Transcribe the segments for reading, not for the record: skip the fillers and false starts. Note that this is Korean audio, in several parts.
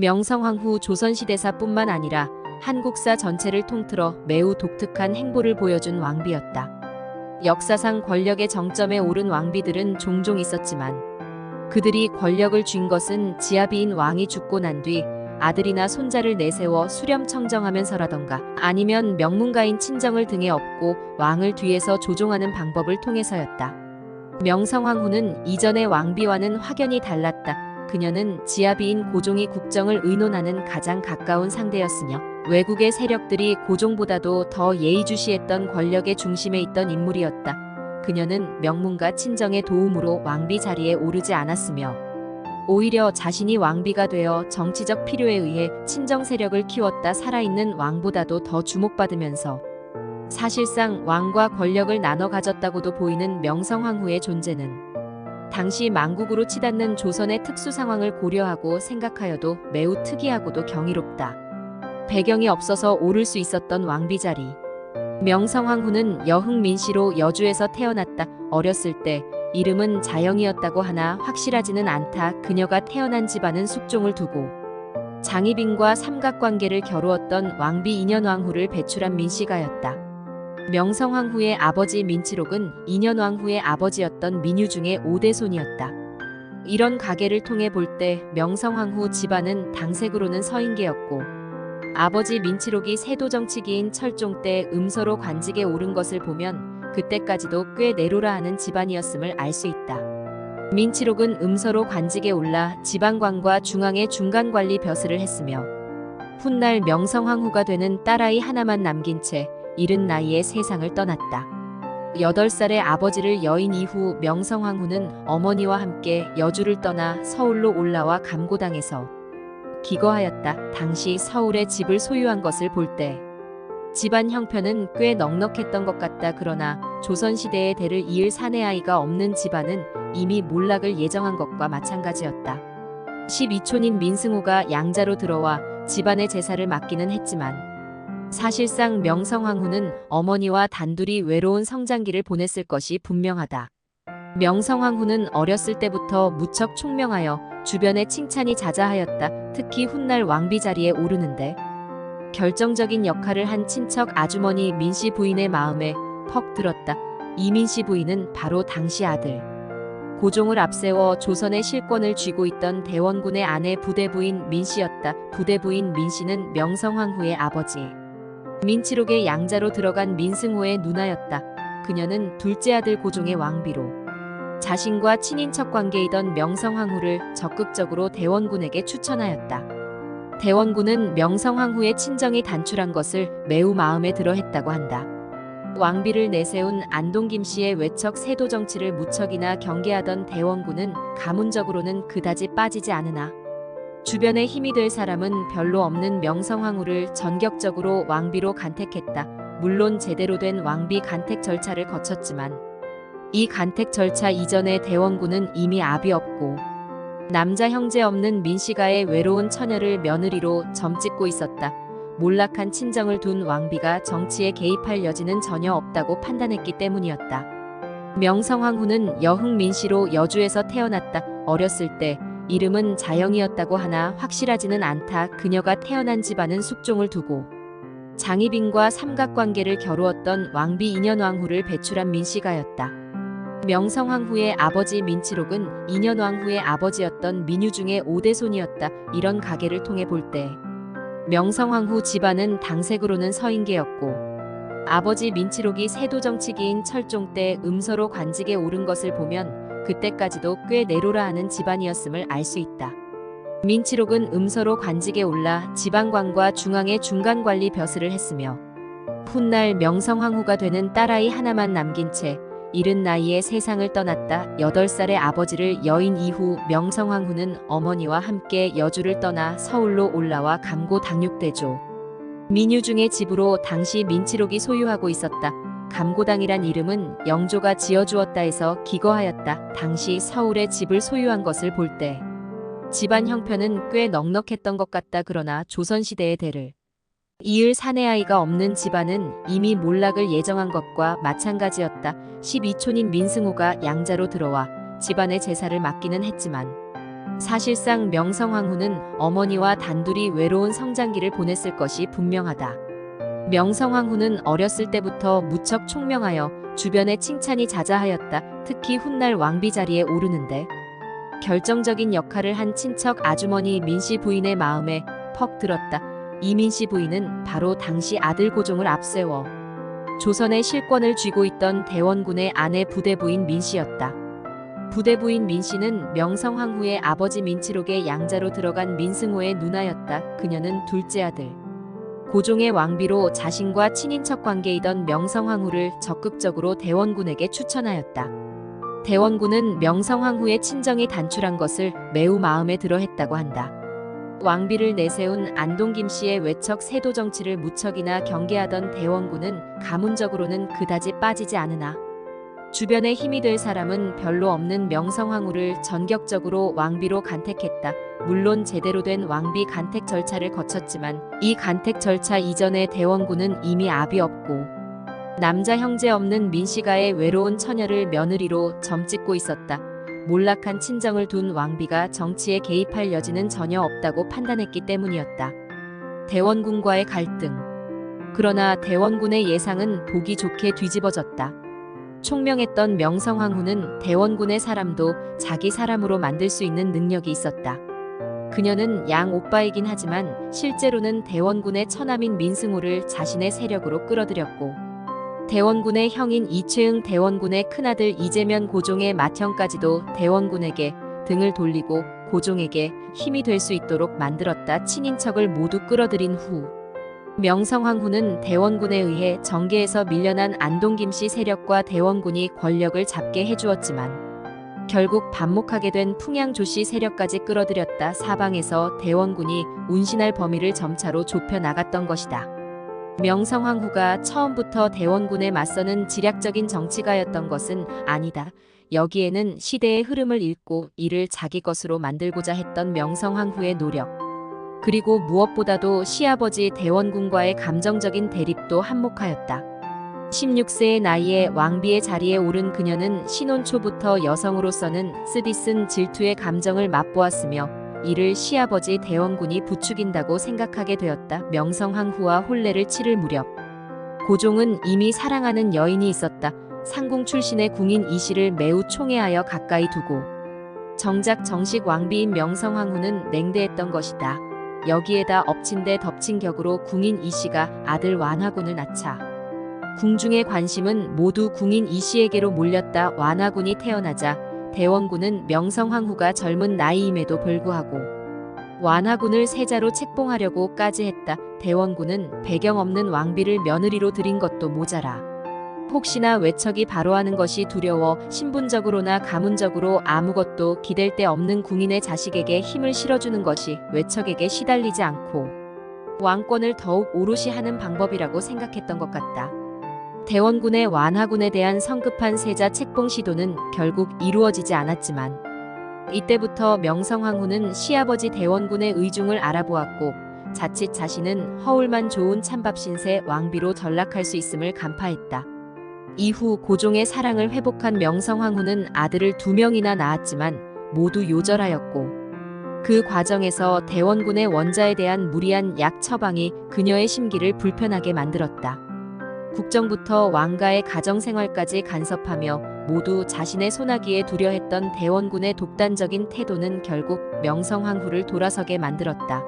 명성황 후 조선시대사뿐만 아니라 한국사 전체를 통틀어 매우 독특한 행보를 보여준 왕비였다. 역사상 권력의 정점에 오른 왕비들은 종종 있었지만 그들이 권력을 쥔 것은 지아비인 왕이 죽고 난 뒤 아들이나 손자를 내세워 수렴청정하면서라던가 아니면 명문가인 친정을 등에 업고 왕을 뒤에서 조종하는 방법을 통해서였다. 명성황 후는 이전의 왕비와는 확연히 달랐다. 그녀는 지아비인 고종이 국정을 의논하는 가장 가까운 상대였으며 외국의 세력들이 고종보다도 더 예의주시했던 권력의 중심에 있던 인물이었다. 그녀는 명문가 친정의 도움으로 왕비 자리에 오르지 않았으며 오히려 자신이 왕비가 되어 정치적 필요에 의해 친정 세력을 키웠다. 살아있는 왕보다도 더 주목받으면서 사실상 왕과 권력을 나눠 가졌다고도 보이는 명성황 후의 존재는 당시 망국으로 치닫는 조선의 특수 상황을 고려하고 생각하여도 매우 특이하고도 경이롭다. 배경이 없어서 오를 수 있었던 왕비 자리. 명성황 후는 여흥민씨로 여주에서 태어났다. 어렸을 때 이름은 자영이었다고 하나 확실하지는 않다. 그녀가 태어난 집안은 숙종을 두고 장희빈과 삼각관계를 겨루었던 왕비 인현왕 후를 배출한 민씨가였다. 명성황 후의 아버지 민치록은 인현왕 후의 아버지였던 민유중의 5대손이었다. 이런 가계를 통해 볼 때 명성황 후 집안은 당색으로는 서인계였고 아버지 민치록이 세도 정치기인 철종 때 음서로 관직에 오른 것을 보면 그때까지도 꽤 내로라 하는 집안이었음을 알 수 있다. 민치록은 음서로 관직에 올라 지방관과 중앙의 중간관리 벼슬을 했으며 훗날 명성황 후가 되는 딸아이 하나만 남긴 채 이른 나이에 세상을 떠났다. 8살의 아버지를 여인 이후 명성황 후는 어머니와 함께 여주를 떠나 서울로 올라와 감고당에서 기거하였다. 당시 서울에 집을 소유한 것을 볼 때 집안 형편은 꽤 넉넉했던 것 같다. 그러나 조선시대의 대를 이을 사내아이가 없는 집안은 이미 몰락을 예정한 것과 마찬가지였다. 12촌인 민승호가 양자로 들어와 집안의 제사를 맡기는 했지만 사실상 명성황 후는 어머니와 단둘이 외로운 성장기를 보냈을 것이 분명하다. 명성황 후는 어렸을 때부터 무척 총명하여 주변의 칭찬이 자자하였다. 특히 훗날 왕비 자리에 오르는데 결정적인 역할을 한 친척 아주머니 민씨 부인의 마음에 퍽 들었다. 이 민씨 부인은 바로 당시 아들 고종을 앞세워 조선의 실권을 쥐고 있던 대원군의 아내 부대부인 민씨였다. 부대부인 민씨는 명성황 후의 아버지 민치록의 양자로 들어간 민승호의 누나였다. 그녀는 둘째 아들 고종의 왕비로 자신과 친인척 관계이던 명성황 후를 적극적으로 대원군에게 추천하였다. 대원군은 명성황 후의 친정이 단출한 것을 매우 마음에 들어 했다고 한다. 왕비를 내세운 안동 김씨의 외척 세도 정치를 무척이나 경계하던 대원군은 가문적으로는 그다지 빠지지 않으나 주변에 힘이 될 사람은 별로 없는 명성황 후를 전격적으로 왕비로 간택했다. 물론 제대로 된 왕비 간택 절차를 거쳤지만 이 간택 절차 이전에 대원군은 이미 압이 없고 남자 형제 없는 민씨가의 외로운 처녀를 며느리로 점찍고 있었다. 몰락한 친정을 둔 왕비가 정치에 개입할 여지는 전혀 없다고 판단했기 때문이었다. 명성황 후는 여흥민씨로 여주에서 태어났다. 어렸을 때 이름은 자영이었다고 하나 확실하지는 않다. 그녀가 태어난 집안은 숙종을 두고 장희빈과 삼각관계를 겨루었던 왕비 인현왕 후를 배출한 민씨가였다. 명성황 후의 아버지 민치록은 인현왕 후의 아버지였던 민유중의 5대손이었다. 이런 가계를 통해 볼 때 명성황 후 집안은 당색으로는 서인계였고 아버지 민치록이 세도 정치기인 철종 때 음서로 관직에 오른 것을 보면 그때까지도 꽤 내로라 하는 집안이었음을 알 수 있다. 민치록은 음서로 관직에 올라 지방관과 중앙의 중간관리 벼슬을 했으며 훗날 명성황 후가 되는 딸아이 하나만 남긴 채 이른 나이에 세상을 떠났다. 8살의 아버지를 여인 이후 명성황 후는 어머니와 함께 여주를 떠나 서울로 올라와 감고 당육대조 민유중의 집으로 당시 민치록이 소유하고 있었다. 감고당이란 이름은 영조가 지어주었다 해서 기거하였다. 당시 서울에 집을 소유한 것을 볼 때 집안 형편은 꽤 넉넉했던 것 같다. 그러나 조선시대의 대를 이을 사내아이가 없는 집안은 이미 몰락을 예정한 것과 마찬가지였다. 12촌인 민승호가 양자로 들어와 집안의 제사를 맡기는 했지만 사실상 명성황후는 어머니와 단둘이 외로운 성장기를 보냈을 것이 분명하다. 명성황후는 어렸을 때부터 무척 총명하여 주변의 칭찬이 자자하였다. 특히 훗날 왕비 자리에 오르는데 결정적인 역할을 한 친척 아주머니 민씨 부인의 마음에 퍽 들었다. 이 민씨 부인은 바로 당시 아들 고종을 앞세워 조선의 실권을 쥐고 있던 대원군의 아내 부대부인 민씨였다. 부대부인 민씨는 명성황후의 아버지 민치록의 양자로 들어간 민승호의 누나였다. 그녀는 둘째 아들 고종의 왕비로 자신과 친인척 관계이던 명성황후를 적극적으로 대원군에게 추천하였다. 대원군은 명성황후의 친정이 단출한 것을 매우 마음에 들어했다고 한다. 왕비를 내세운 안동 김씨의 외척 세도 정치를 무척이나 경계하던 대원군은 가문적으로는 그다지 빠지지 않으나 주변에 힘이 될 사람은 별로 없는 명성황후를 전격적으로 왕비로 간택했다. 물론 제대로 된 왕비 간택 절차를 거쳤지만 이 간택 절차 이전에 대원군은 이미 압이 없고 남자 형제 없는 민씨가의 외로운 처녀를 며느리로 점찍고 있었다. 몰락한 친정을 둔 왕비가 정치에 개입할 여지는 전혀 없다고 판단했기 때문이었다. 대원군과의 갈등. 그러나 대원군의 예상은 보기 좋게 뒤집어졌다. 총명했던 명성황후는 대원군의 사람도 자기 사람으로 만들 수 있는 능력이 있었다. 그녀는 양 오빠이긴 하지만 실제로는 대원군의 처남인 민승호를 자신의 세력으로 끌어들였고 대원군의 형인 이최응 대원군의 큰아들 이재면 고종의 맏형까지도 대원군에게 등을 돌리고 고종에게 힘이 될 수 있도록 만들었다. 친인척을 모두 끌어들인 후 명성황후는 대원군에 의해 정계에서 밀려난 안동 김씨 세력과 대원군이 권력을 잡게 해주었지만 결국 반목하게 된 풍양 조씨 세력까지 끌어들였다. 사방에서 대원군이 운신할 범위를 점차로 좁혀 나갔던 것이다. 명성황후가 처음부터 대원군에 맞서는 지략적인 정치가였던 것은 아니다. 여기에는 시대의 흐름을 읽고 이를 자기 것으로 만들고자 했던 명성황후의 노력, 그리고 무엇보다도 시아버지 대원군과의 감정적인 대립도 한몫하였다. 16세의 나이에 왕비의 자리에 오른 그녀는 신혼 초부터 여성으로서는 쓰디쓴 질투의 감정을 맛보았으며 이를 시아버지 대원군이 부추긴다고 생각하게 되었다. 명성황후와 혼례를 치를 무렵 고종은 이미 사랑하는 여인이 있었다. 상궁 출신의 궁인 이씨를 매우 총애하여 가까이 두고 정작 정식 왕비인 명성황후는 냉대했던 것이다. 여기에다 엎친 데 덮친 격으로 궁인 이씨가 아들 완화군을 낳자 궁중의 관심은 모두 궁인 이씨에게로 몰렸다. 완화군이 태어나자 대원군은 명성황후가 젊은 나이임에도 불구하고 완화군을 세자로 책봉하려고까지 했다. 대원군은 배경 없는 왕비를 며느리로 들인 것도 모자라 혹시나 외척이 바로하는 것이 두려워 신분적으로나 가문적으로 아무것도 기댈 데 없는 궁인의 자식에게 힘을 실어주는 것이 외척에게 시달리지 않고 왕권을 더욱 오롯이 하는 방법이라고 생각했던 것 같다. 대원군의 완화군에 대한 성급한 세자 책봉 시도는 결국 이루어지지 않았지만 이때부터 명성황후는 시아버지 대원군의 의중을 알아보았고 자칫 자신은 허울만 좋은 찬밥 신세 왕비로 전락할 수 있음을 간파했다. 이후 고종의 사랑을 회복한 명성황후는 아들을 2명이나 낳았지만 모두 요절하였고 그 과정에서 대원군의 원자에 대한 무리한 약 처방이 그녀의 심기를 불편하게 만들었다. 국정부터 왕가의 가정생활까지 간섭하며 모두 자신의 손아귀에 두려했던 대원군의 독단적인 태도는 결국 명성황후를 돌아서게 만들었다.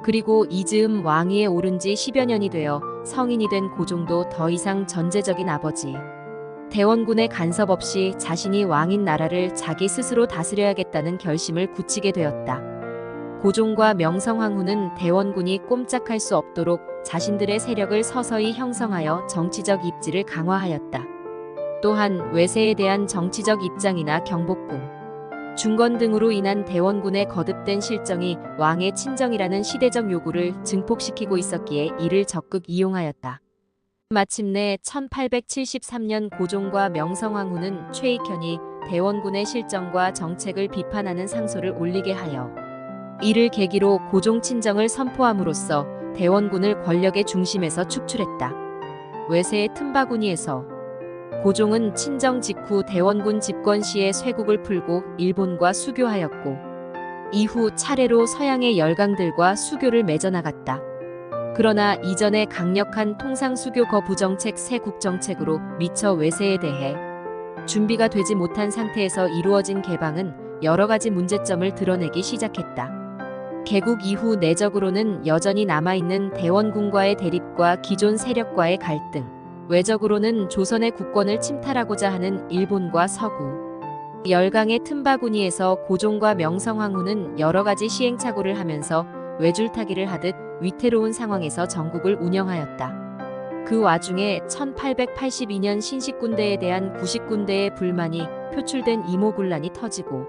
그리고 이즈음 왕위에 오른 지 10여 년이 되어 성인이 된 고종도 더 이상 전제적인 아버지 대원군의 간섭 없이 자신이 왕인 나라를 자기 스스로 다스려야겠다는 결심을 굳히게 되었다. 고종과 명성황후는 대원군이 꼼짝할 수 없도록 자신들의 세력을 서서히 형성하여 정치적 입지를 강화하였다. 또한 외세에 대한 정치적 입장이나 경복궁, 중건 등으로 인한 대원군의 거듭된 실정이 왕의 친정이라는 시대적 요구를 증폭시키고 있었기에 이를 적극 이용하였다. 마침내 1873년 고종과 명성황후는 최익현이 대원군의 실정과 정책을 비판하는 상소를 올리게 하여 이를 계기로 고종 친정을 선포함으로써 대원군을 권력의 중심에서 축출했다. 외세의 틈바구니에서 고종은 친정 직후 대원군 집권 시에 쇄국을 풀고 일본과 수교하였고 이후 차례로 서양의 열강들과 수교를 맺어나갔다. 그러나 이전의 강력한 통상수교 거부 정책 새 국정책으로 미처 외세에 대해 준비가 되지 못한 상태에서 이루어진 개방은 여러 가지 문제점을 드러내기 시작했다. 개국 이후 내적으로는 여전히 남아있는 대원군과의 대립과 기존 세력과의 갈등, 외적으로는 조선의 국권을 침탈하고자 하는 일본과 서구, 열강의 틈바구니에서 고종과 명성황후는 여러 가지 시행착오를 하면서 외줄타기를 하듯 위태로운 상황에서 전국을 운영하였다. 그 와중에 1882년 신식군대에 대한 구식군대의 불만이 표출된 이모군란이 터지고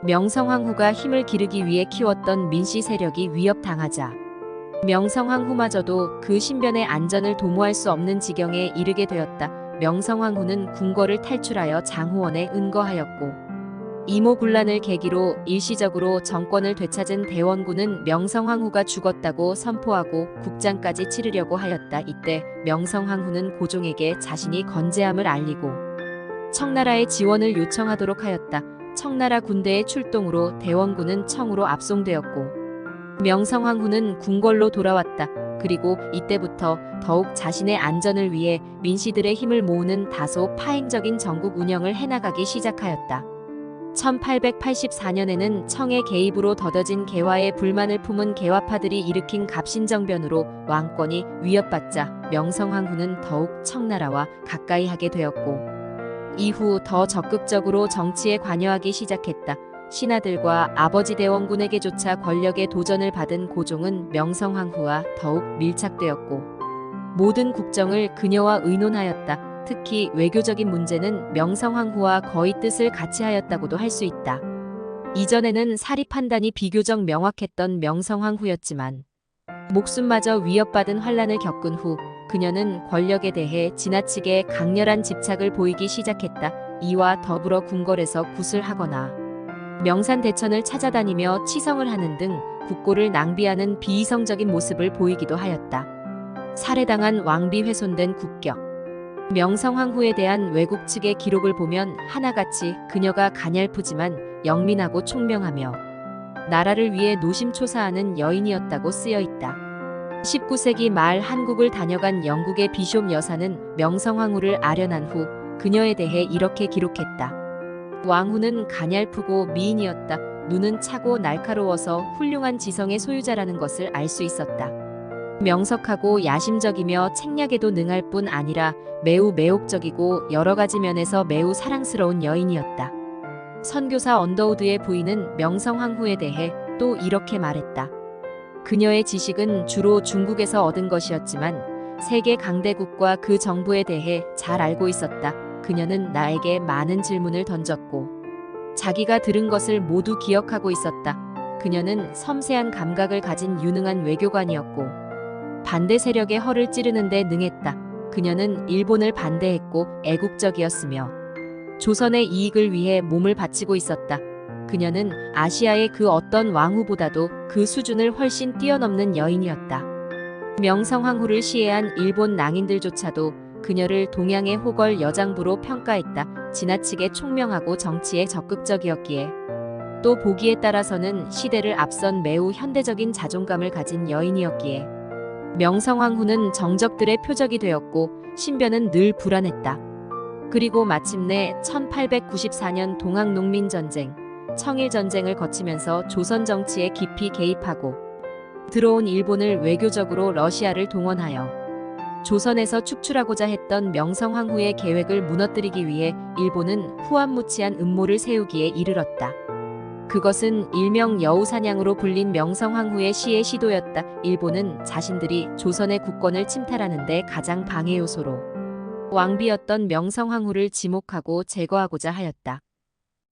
명성황후가 힘을 기르기 위해 키웠던 민씨 세력이 위협당하자 명성황후마저도 그 신변의 안전을 도모할 수 없는 지경에 이르게 되었다. 명성황후는 궁궐을 탈출하여 장호원에 은거하였고 이모군란을 계기로 일시적으로 정권을 되찾은 대원군은 명성황후가 죽었다고 선포하고 국장까지 치르려고 하였다. 이때 명성황후는 고종에게 자신이 건재함을 알리고 청나라의 지원을 요청하도록 하였다. 청나라 군대의 출동으로 대원군은 청으로 압송되었고 명성황후는 궁궐로 돌아왔다. 그리고 이때부터 더욱 자신의 안전을 위해 민씨들의 힘을 모으는 다소 파행적인 전국 운영을 해나가기 시작하였다. 1884년에는 청의 개입으로 더뎌진 개화에 불만을 품은 개화파들이 일으킨 갑신정변으로 왕권이 위협받자 명성황후는 더욱 청나라와 가까이 하게 되었고 이후 더 적극적으로 정치에 관여하기 시작했다. 신하들과 아버지 대원군에게조차 권력의 도전을 받은 고종은 명성황후와 더욱 밀착되었고 모든 국정을 그녀와 의논하였다. 특히 외교적인 문제는 명성황후와 거의 뜻을 같이 하였다고도 할 수 있다. 이전에는 사리 판단이 비교적 명확했던 명성황후였지만 목숨마저 위협받은 환란을 겪은 후 그녀는 권력에 대해 지나치게 강렬한 집착을 보이기 시작했다. 이와 더불어 궁궐에서 굿을 하거나 명산대천을 찾아다니며 치성을 하는 등 국고를 낭비하는 비이성적인 모습을 보이기도 하였다. 살해당한 왕비 훼손된 국격. 명성황후에 대한 외국 측의 기록을 보면 하나같이 그녀가 가냘프지만 영민하고 총명하며 나라를 위해 노심초사하는 여인이었다고 쓰여 있다. 19세기 말 한국을 다녀간 영국의 비숍 여사는 명성황후를 아련한 후 그녀에 대해 이렇게 기록했다. 왕후는 가냘프고 미인이었다. 눈은 차고 날카로워서 훌륭한 지성의 소유자라는 것을 알 수 있었다. 명석하고 야심적이며 책략에도 능할 뿐 아니라 매우 매혹적이고 여러 가지 면에서 매우 사랑스러운 여인이었다. 선교사 언더우드의 부인은 명성황후에 대해 또 이렇게 말했다. 그녀의 지식은 주로 중국에서 얻은 것이었지만 세계 강대국과 그 정부에 대해 잘 알고 있었다. 그녀는 나에게 많은 질문을 던졌고 자기가 들은 것을 모두 기억하고 있었다. 그녀는 섬세한 감각을 가진 유능한 외교관이었고 반대 세력의 허를 찌르는 데 능했다. 그녀는 일본을 반대했고 애국적이었으며 조선의 이익을 위해 몸을 바치고 있었다. 그녀는 아시아의 그 어떤 왕후보다도 그 수준을 훨씬 뛰어넘는 여인이었다. 명성황후를 시해한 일본 낭인들조차도 그녀를 동양의 호걸 여장부로 평가했다. 지나치게 총명하고 정치에 적극적이었기에 또 보기에 따라서는 시대를 앞선 매우 현대적인 자존감을 가진 여인이었기에 명성황후는 정적들의 표적이 되었고 신변은 늘 불안했다. 그리고 마침내 1894년 동학농민전쟁, 청일전쟁을 거치면서 조선 정치에 깊이 개입하고 들어온 일본을 외교적으로 러시아를 동원하여 조선에서 축출하고자 했던 명성황후의 계획을 무너뜨리기 위해 일본은 후안무치한 음모를 세우기에 이르렀다. 그것은 일명 여우사냥으로 불린 명성황후의 시의 시도였다. 일본은 자신들이 조선의 국권을 침탈하는 데 가장 방해 요소로 왕비였던 명성황후를 지목하고 제거하고자 하였다.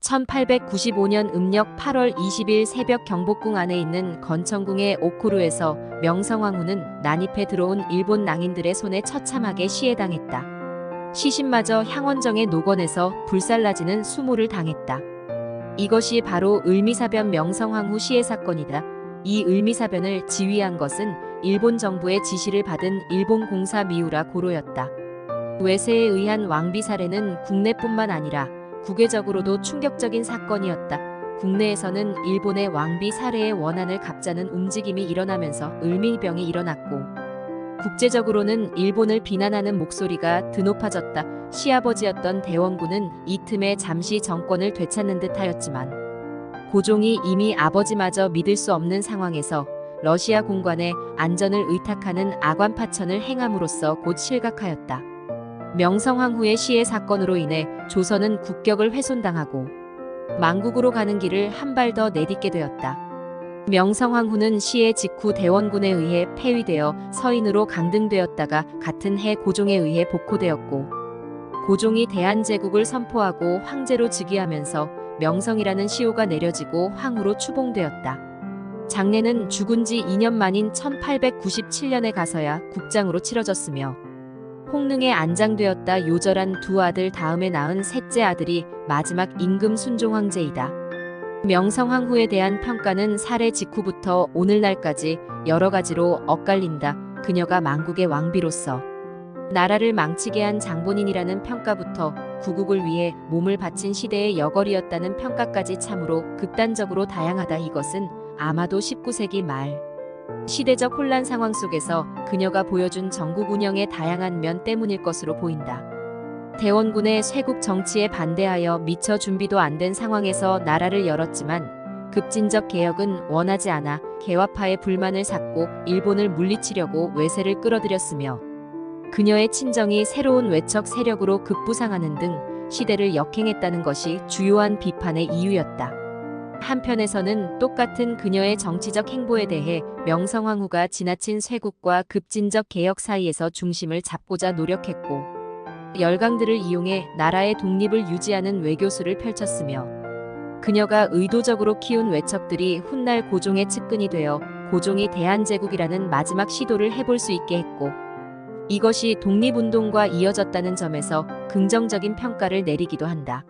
1895년 음력 8월 20일 새벽 경복궁 안에 있는 건천궁의 오코루에서 명성황후는 난입해 들어온 일본 낭인들의 손에 처참하게 시해당했다. 시신마저 향원정의 노건에서 불살라지는 수모를 당했다. 이것이 바로 을미사변 명성황후 시해 사건이다. 이 을미사변을 지휘한 것은 일본 정부의 지시를 받은 일본 공사 미우라 고로였다. 외세에 의한 왕비 살해는 국내뿐만 아니라 국외적으로도 충격적인 사건이었다. 국내에서는 일본의 왕비 살해의 원한을 갚자는 움직임이 일어나면서 을밀병이 일어났고, 국제적으로는 일본을 비난하는 목소리가 드높아졌다. 시아버지였던 대원군은 이 틈에 잠시 정권을 되찾는 듯하였지만, 고종이 이미 아버지마저 믿을 수 없는 상황에서 러시아 공관에 안전을 의탁하는 아관파천을 행함으로써 곧 실각하였다. 명성황후의 시해 사건으로 인해 조선은 국격을 훼손당하고 망국으로 가는 길을 한 발 더 내딛게 되었다. 명성황후는 시해 직후 대원군에 의해 폐위되어 서인으로 강등되었다가 같은 해 고종에 의해 복호되었고, 고종이 대한제국을 선포하고 황제로 즉위하면서 명성이라는 시호가 내려지고 황후로 추봉되었다. 장례는 죽은 지 2년 만인 1897년에 가서야 국장으로 치러졌으며, 홍릉에 안장되었다. 요절한 두 아들 다음에 낳은 셋째 아들이 마지막 임금 순종 황제이다. 명성황후에 대한 평가는 살해 직후부터 오늘날까지 여러 가지로 엇갈린다. 그녀가 망국의 왕비로서 나라를 망치게 한 장본인이라는 평가부터 구국을 위해 몸을 바친 시대의 여걸이었다는 평가까지 참으로 극단적으로 다양하다. 이것은 아마도 19세기 말 시대적 혼란 상황 속에서 그녀가 보여준 전국 운영의 다양한 면 때문일 것으로 보인다. 대원군의 쇄국 정치에 반대하여 미처 준비도 안 된 상황에서 나라를 열었지만 급진적 개혁은 원하지 않아 개화파의 불만을 샀고 일본을 물리치려고 외세를 끌어들였으며, 그녀의 친정이 새로운 외척 세력으로 급부상하는 등 시대를 역행했다는 것이 주요한 비판의 이유였다. 한편에서는 똑같은 그녀의 정치적 행보에 대해 명성황후가 지나친 쇄국과 급진적 개혁 사이에서 중심을 잡고자 노력했고, 열강들을 이용해 나라의 독립을 유지하는 외교수를 펼쳤으며, 그녀가 의도적으로 키운 외척들이 훗날 고종의 측근이 되어 고종이 대한제국이라는 마지막 시도를 해볼 수 있게 했고, 이것이 독립운동과 이어졌다는 점에서 긍정적인 평가를 내리기도 한다.